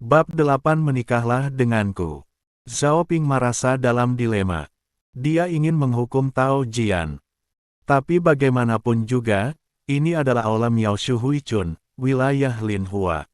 Bab 8 Menikahlah denganku. Zhao Ping merasa dalam dilema. Dia ingin menghukum Tao Jian. Tapi bagaimanapun juga, ini adalah aula Miao Shu Huichun, wilayah Lin Hua.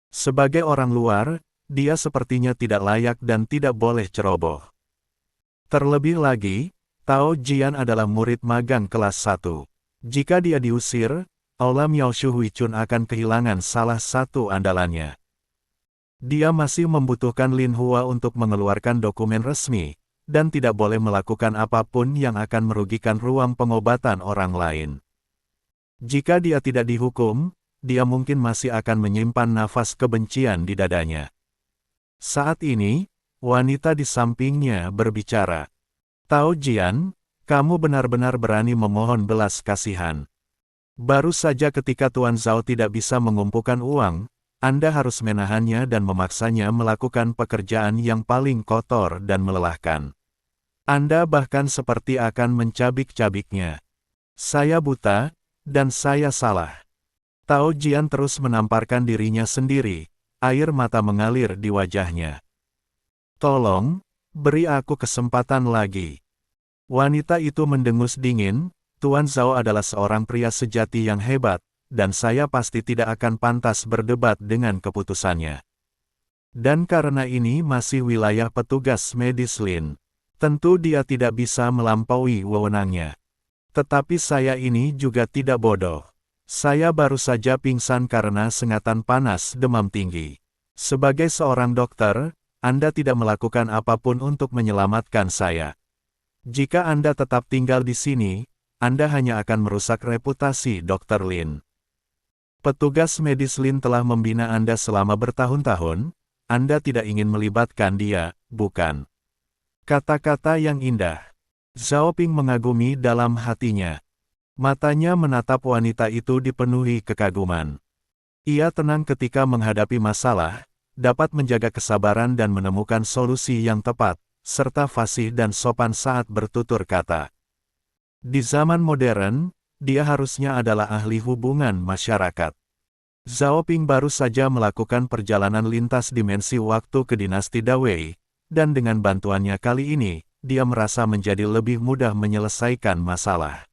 Sebagai orang luar, dia sepertinya tidak layak dan tidak boleh ceroboh. Terlebih lagi, Tao Jian adalah murid magang kelas 1. Jika dia diusir, aula Miao Shu Huichun akan kehilangan salah satu andalannya. Dia masih membutuhkan Lin Hua untuk mengeluarkan dokumen resmi, dan tidak boleh melakukan apapun yang akan merugikan ruang pengobatan orang lain. Jika dia tidak dihukum, dia mungkin masih akan menyimpan nafas kebencian di dadanya. Saat ini, wanita di sampingnya berbicara. Tao Jian, kamu benar-benar berani memohon belas kasihan. Baru saja ketika Tuan Zhao tidak bisa mengumpulkan uang, Anda harus menahannya dan memaksanya melakukan pekerjaan yang paling kotor dan melelahkan. Anda bahkan seperti akan mencabik-cabiknya. Saya buta, dan saya salah. Tao Jian terus menamparkan dirinya sendiri, air mata mengalir di wajahnya. Tolong, beri aku kesempatan lagi. Wanita itu mendengus dingin, Tuan Zhao adalah seorang pria sejati yang hebat, dan saya pasti tidak akan pantas berdebat dengan keputusannya. Dan karena ini masih wilayah petugas medis Lin, tentu dia tidak bisa melampaui wewenangnya. Tetapi saya ini juga tidak bodoh. Saya baru saja pingsan karena sengatan panas demam tinggi. Sebagai seorang dokter, Anda tidak melakukan apapun untuk menyelamatkan saya. Jika Anda tetap tinggal di sini, Anda hanya akan merusak reputasi Dr. Lin. Petugas medis Lin telah membina Anda selama bertahun-tahun, Anda tidak ingin melibatkan dia, bukan? Kata-kata yang indah. Zhao Ping mengagumi dalam hatinya. Matanya menatap wanita itu dipenuhi kekaguman. Ia tenang ketika menghadapi masalah, dapat menjaga kesabaran dan menemukan solusi yang tepat, serta fasih dan sopan saat bertutur kata. Di zaman modern, dia harusnya adalah ahli hubungan masyarakat. Zhao Ping baru saja melakukan perjalanan lintas dimensi waktu ke dinasti Dawei, dan dengan bantuannya kali ini, dia merasa menjadi lebih mudah menyelesaikan masalah.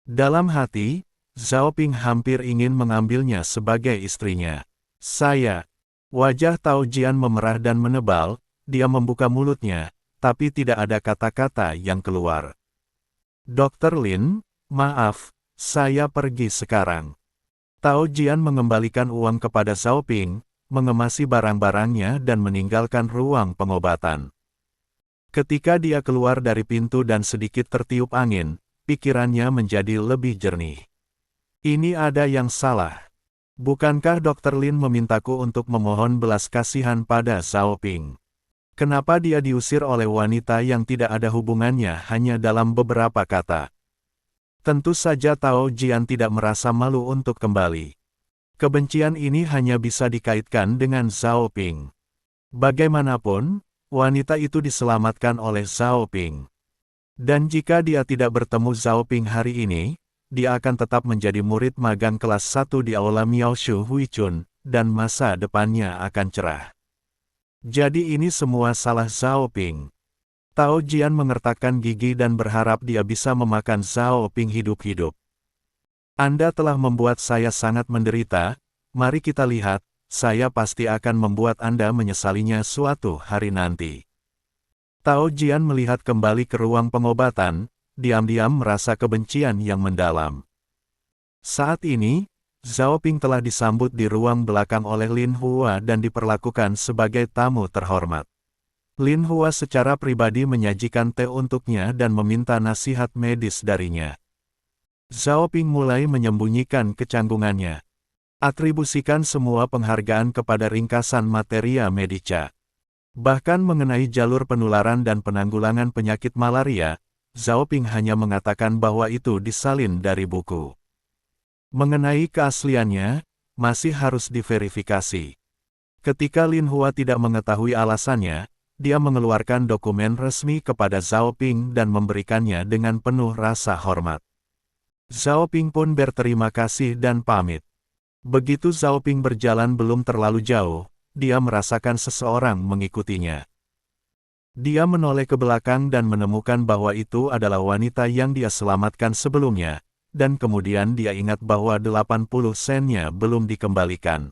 Dalam hati, Zhao Ping hampir ingin mengambilnya sebagai istrinya. Wajah Tao Jian memerah dan menebal, dia membuka mulutnya, tapi tidak ada kata-kata yang keluar. Dr. Lin, maaf, saya pergi sekarang. Tao Jian mengembalikan uang kepada Zhao Ping, mengemasi barang-barangnya dan meninggalkan ruang pengobatan. Ketika dia keluar dari pintu dan sedikit tertiup angin, pikirannya menjadi lebih jernih. Ini ada yang salah. Bukankah Dr. Lin memintaku untuk memohon belas kasihan pada Zhao Ping? Kenapa dia diusir oleh wanita yang tidak ada hubungannya hanya dalam beberapa kata? Tentu saja Tao Jian tidak merasa malu untuk kembali. Kebencian ini hanya bisa dikaitkan dengan Zhao Ping. Bagaimanapun, wanita itu diselamatkan oleh Zhao Ping. Dan jika dia tidak bertemu Zhao Ping hari ini, dia akan tetap menjadi murid magang kelas 1 di aula Miao Shu Huichun, dan masa depannya akan cerah. Jadi ini semua salah Zhao Ping. Tao Jian mengertakkan gigi dan berharap dia bisa memakan Zhao Ping hidup-hidup. Anda telah membuat saya sangat menderita, mari kita lihat, saya pasti akan membuat Anda menyesalinya suatu hari nanti. Tao Jian melihat kembali ke ruang pengobatan, diam-diam merasa kebencian yang mendalam. Saat ini, Zhao Ping telah disambut di ruang belakang oleh Lin Hua dan diperlakukan sebagai tamu terhormat. Lin Hua secara pribadi menyajikan teh untuknya dan meminta nasihat medis darinya. Zhao Ping mulai menyembunyikan kecanggungannya. Atribusikan semua penghargaan kepada ringkasan materia medica. Bahkan mengenai jalur penularan dan penanggulangan penyakit malaria, Zhao Ping hanya mengatakan bahwa itu disalin dari buku. Mengenai keasliannya, masih harus diverifikasi. Ketika Lin Hua tidak mengetahui alasannya, dia mengeluarkan dokumen resmi kepada Zhao Ping dan memberikannya dengan penuh rasa hormat. Zhao Ping pun berterima kasih dan pamit. Begitu Zhao Ping berjalan belum terlalu jauh, dia merasakan seseorang mengikutinya. Dia menoleh ke belakang dan menemukan bahwa itu adalah wanita yang dia selamatkan sebelumnya, dan kemudian dia ingat bahwa 80 sennya belum dikembalikan.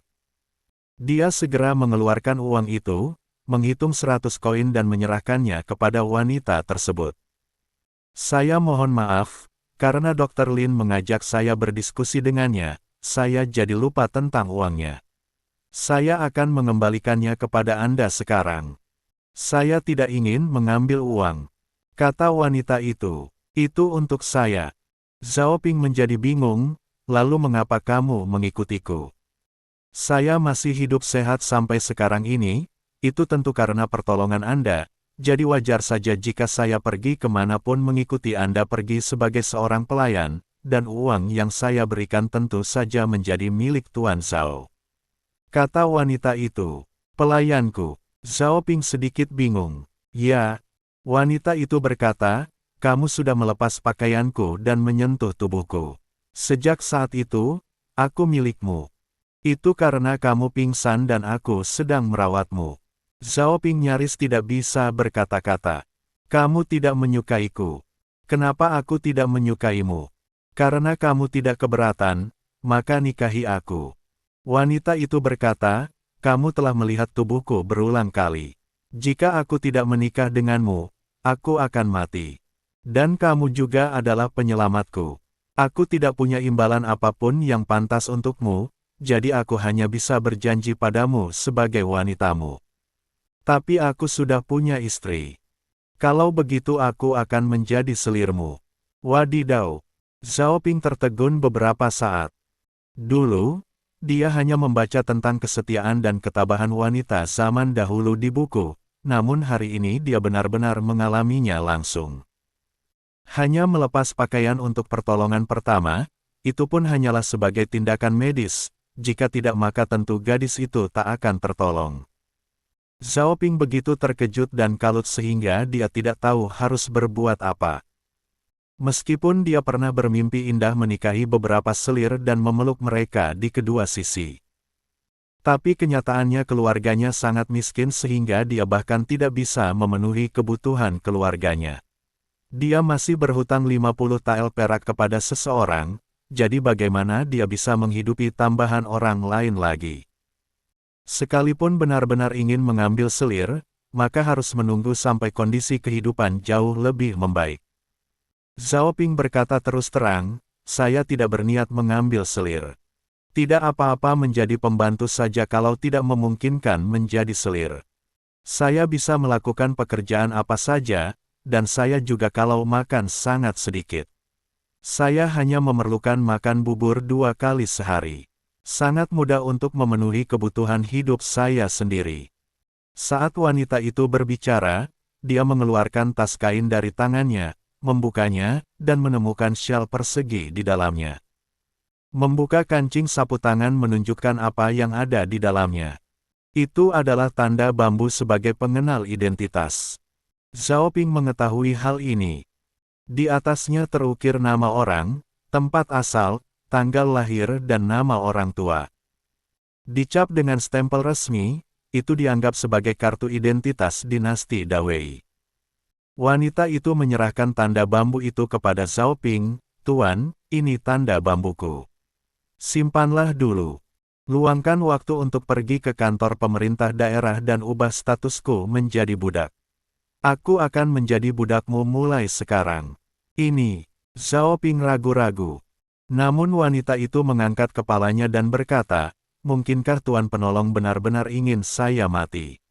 Dia segera mengeluarkan uang itu, menghitung 100 koin dan menyerahkannya kepada wanita tersebut. Saya mohon maaf, karena Dr. Lin mengajak saya berdiskusi dengannya, saya jadi lupa tentang uangnya. Saya akan mengembalikannya kepada Anda sekarang. Saya tidak ingin mengambil uang, kata wanita itu. Itu untuk saya. Zhao Ping menjadi bingung, lalu mengapa kamu mengikutiku? Saya masih hidup sehat sampai sekarang ini, itu tentu karena pertolongan Anda, jadi wajar saja jika saya pergi kemanapun mengikuti Anda pergi sebagai seorang pelayan, dan uang yang saya berikan tentu saja menjadi milik Tuan Zhao. Kata wanita itu, pelayanku. Zhao Ping sedikit bingung. Ya, wanita itu berkata, kamu sudah melepas pakaianku dan menyentuh tubuhku. Sejak saat itu, aku milikmu. Itu karena kamu pingsan dan aku sedang merawatmu. Zhao Ping nyaris tidak bisa berkata-kata. Kamu tidak menyukaiku. Kenapa aku tidak menyukaimu? Karena kamu tidak keberatan, maka nikahi aku. Wanita itu berkata, kamu telah melihat tubuhku berulang kali. Jika aku tidak menikah denganmu, aku akan mati. Dan kamu juga adalah penyelamatku. Aku tidak punya imbalan apapun yang pantas untukmu, jadi aku hanya bisa berjanji padamu sebagai wanitamu. Tapi aku sudah punya istri. Kalau begitu aku akan menjadi selirmu. Wadidaw. Zhao Ping tertegun beberapa saat. Dulu, dia hanya membaca tentang kesetiaan dan ketabahan wanita zaman dahulu di buku, namun hari ini dia benar-benar mengalaminya langsung. Hanya melepas pakaian untuk pertolongan pertama, itu pun hanyalah sebagai tindakan medis, jika tidak maka tentu gadis itu tak akan tertolong. Zhao Ping begitu terkejut dan kalut sehingga dia tidak tahu harus berbuat apa. Meskipun dia pernah bermimpi indah menikahi beberapa selir dan memeluk mereka di kedua sisi. Tapi kenyataannya keluarganya sangat miskin sehingga dia bahkan tidak bisa memenuhi kebutuhan keluarganya. Dia masih berhutang 50 tael perak kepada seseorang, jadi bagaimana dia bisa menghidupi tambahan orang lain lagi? Sekalipun benar-benar ingin mengambil selir, maka harus menunggu sampai kondisi kehidupan jauh lebih membaik. Zhao Ping berkata terus terang, saya tidak berniat mengambil selir. Tidak apa-apa menjadi pembantu saja kalau tidak memungkinkan menjadi selir. Saya bisa melakukan pekerjaan apa saja, dan saya juga kalau makan sangat sedikit. Saya hanya memerlukan makan bubur 2 kali sehari. Sangat mudah untuk memenuhi kebutuhan hidup saya sendiri. Saat wanita itu berbicara, dia mengeluarkan tas kain dari tangannya, membukanya, dan menemukan syal persegi di dalamnya. Membuka kancing sapu tangan menunjukkan apa yang ada di dalamnya. Itu adalah tanda bambu sebagai pengenal identitas. Zhao Ping mengetahui hal ini. Di atasnya terukir nama orang, tempat asal, tanggal lahir dan nama orang tua. Dicap dengan stempel resmi, itu dianggap sebagai kartu identitas dinasti Dawei. Wanita itu menyerahkan tanda bambu itu kepada Zhao Ping, Tuan, ini tanda bambuku. Simpanlah dulu. Luangkan waktu untuk pergi ke kantor pemerintah daerah dan ubah statusku menjadi budak. Aku akan menjadi budakmu mulai sekarang. Ini, Zhao Ping ragu-ragu. Namun wanita itu mengangkat kepalanya dan berkata, mungkinkah Tuan Penolong benar-benar ingin saya mati?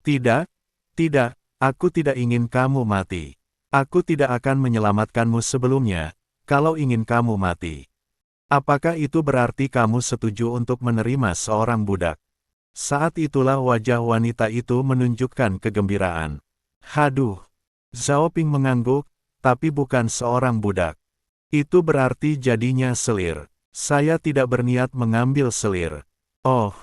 Tidak, tidak. Aku tidak ingin kamu mati. Aku tidak akan menyelamatkanmu sebelumnya, kalau ingin kamu mati. Apakah itu berarti kamu setuju untuk menerima seorang budak? Saat itulah wajah wanita itu menunjukkan kegembiraan. Haduh! Zhao Ping mengangguk, tapi bukan seorang budak. Itu berarti jadinya selir. Saya tidak berniat mengambil selir. Oh!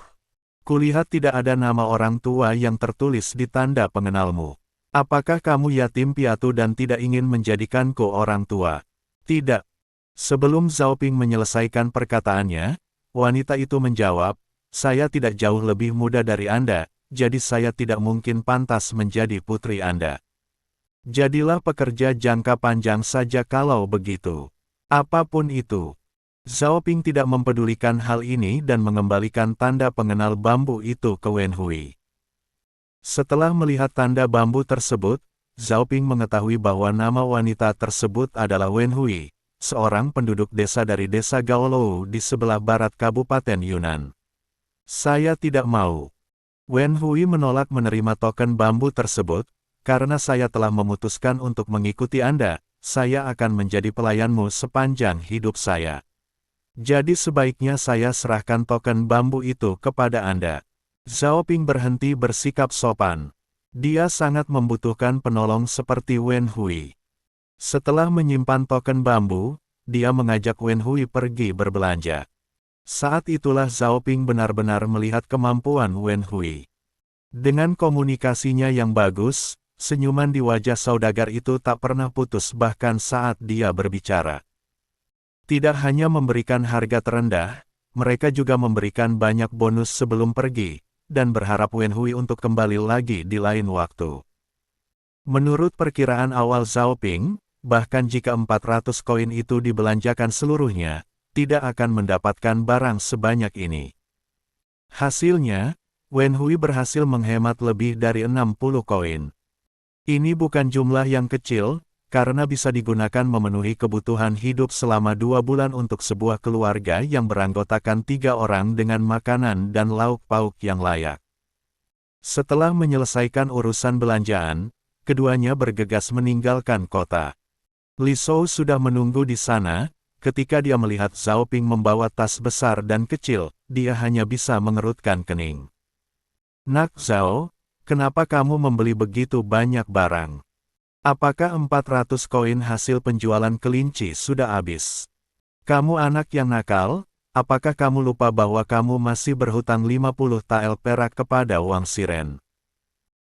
Kulihat tidak ada nama orang tua yang tertulis di tanda pengenalmu. Apakah kamu yatim piatu dan tidak ingin menjadikanku orang tua? Tidak. Sebelum Zhao Ping menyelesaikan perkataannya, wanita itu menjawab, saya tidak jauh lebih muda dari Anda, jadi saya tidak mungkin pantas menjadi putri Anda. Jadilah pekerja jangka panjang saja kalau begitu. Apapun itu. Zhao Ping tidak mempedulikan hal ini dan mengembalikan tanda pengenal bambu itu ke Wen Hui. Setelah melihat tanda bambu tersebut, Zhao Ping mengetahui bahwa nama wanita tersebut adalah Wen Hui, seorang penduduk desa dari desa Gaolou di sebelah barat Kabupaten Yunnan. Saya tidak mau. Wen Hui menolak menerima token bambu tersebut, karena saya telah memutuskan untuk mengikuti Anda, saya akan menjadi pelayanmu sepanjang hidup saya. Jadi sebaiknya saya serahkan token bambu itu kepada Anda. Zhao Ping berhenti bersikap sopan. Dia sangat membutuhkan penolong seperti Wen Hui. Setelah menyimpan token bambu, dia mengajak Wen Hui pergi berbelanja. Saat itulah Zhao Ping benar-benar melihat kemampuan Wen Hui. Dengan komunikasinya yang bagus, senyuman di wajah saudagar itu tak pernah putus bahkan saat dia berbicara. Tidak hanya memberikan harga terendah, mereka juga memberikan banyak bonus sebelum pergi, dan berharap Wen Hui untuk kembali lagi di lain waktu. Menurut perkiraan awal Zhao Ping, bahkan jika 400 koin itu dibelanjakan seluruhnya, tidak akan mendapatkan barang sebanyak ini. Hasilnya, Wen Hui berhasil menghemat lebih dari 60 koin. Ini bukan jumlah yang kecil, karena bisa digunakan memenuhi kebutuhan hidup selama 2 bulan untuk sebuah keluarga yang beranggotakan 3 orang dengan makanan dan lauk pauk yang layak. Setelah menyelesaikan urusan belanjaan, keduanya bergegas meninggalkan kota. Li Shou sudah menunggu di sana, ketika dia melihat Zhao Ping membawa tas besar dan kecil, dia hanya bisa mengerutkan kening. Nak Zhao, kenapa kamu membeli begitu banyak barang? Apakah 400 koin hasil penjualan kelinci sudah habis? Kamu anak yang nakal, apakah kamu lupa bahwa kamu masih berhutang 50 tael perak kepada Wang Siren?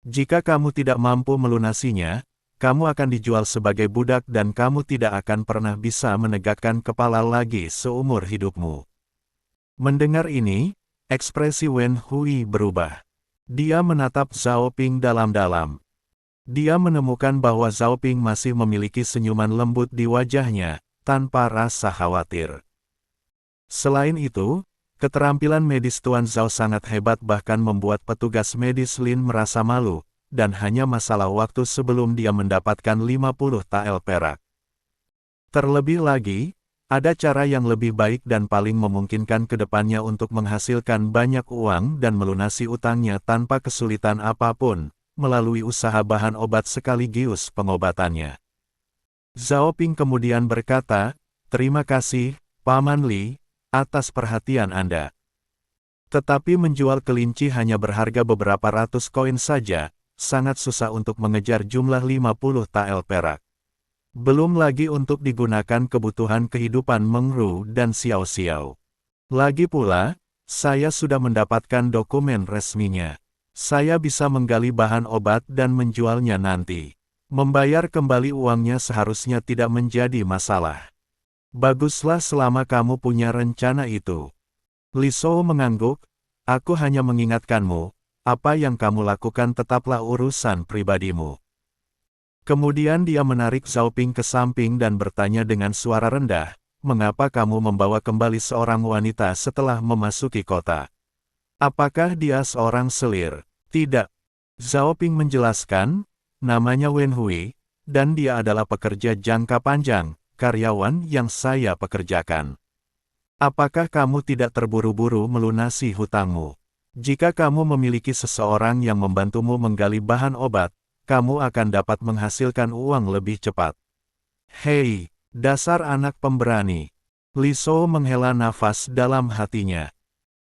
Jika kamu tidak mampu melunasinya, kamu akan dijual sebagai budak dan kamu tidak akan pernah bisa menegakkan kepala lagi seumur hidupmu. Mendengar ini, ekspresi Wen Hui berubah. Dia menatap Zhao Ping dalam-dalam. Dia menemukan bahwa Zhao Ping masih memiliki senyuman lembut di wajahnya, tanpa rasa khawatir. Selain itu, keterampilan medis Tuan Zhao sangat hebat bahkan membuat petugas medis Lin merasa malu, dan hanya masalah waktu sebelum dia mendapatkan 50 tael perak. Terlebih lagi, ada cara yang lebih baik dan paling memungkinkan ke depannya untuk menghasilkan banyak uang dan melunasi utangnya tanpa kesulitan apapun, melalui usaha bahan obat sekaligus pengobatannya. Zhao Ping kemudian berkata, "Terima kasih, Paman Li, atas perhatian Anda. Tetapi menjual kelinci hanya berharga beberapa ratus koin saja, sangat susah untuk mengejar jumlah 50 tael perak. Belum lagi untuk digunakan kebutuhan kehidupan Meng Ru dan Xiao Xiao. Lagi pula, saya sudah mendapatkan dokumen resminya. Saya bisa menggali bahan obat dan menjualnya nanti. Membayar kembali uangnya seharusnya tidak menjadi masalah. Baguslah selama kamu punya rencana itu." Li Shou mengangguk, "Aku hanya mengingatkanmu, apa yang kamu lakukan tetaplah urusan pribadimu." Kemudian dia menarik Zhao Ping ke samping dan bertanya dengan suara rendah, "Mengapa kamu membawa kembali seorang wanita setelah memasuki kota? Apakah dia seorang selir?" "Tidak." Zhao Ping menjelaskan, "Namanya Wen Hui, dan dia adalah pekerja jangka panjang, karyawan yang saya pekerjakan. Apakah kamu tidak terburu-buru melunasi hutangmu? Jika kamu memiliki seseorang yang membantumu menggali bahan obat, kamu akan dapat menghasilkan uang lebih cepat." "Hei, dasar anak pemberani." Li Shou menghela nafas dalam hatinya.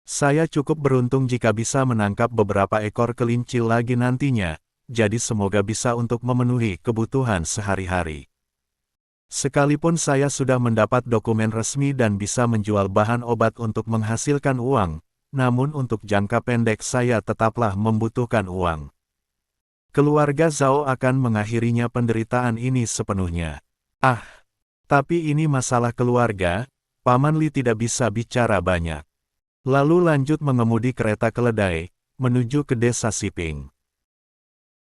"Saya cukup beruntung jika bisa menangkap beberapa ekor kelinci lagi nantinya, jadi semoga bisa untuk memenuhi kebutuhan sehari-hari. Sekalipun saya sudah mendapat dokumen resmi dan bisa menjual bahan obat untuk menghasilkan uang, namun untuk jangka pendek saya tetaplah membutuhkan uang. Keluarga Zhao akan mengakhirinya penderitaan ini sepenuhnya." "Ah, tapi ini masalah keluarga, Paman Li tidak bisa bicara banyak." Lalu lanjut mengemudi kereta keledai, menuju ke desa Siping.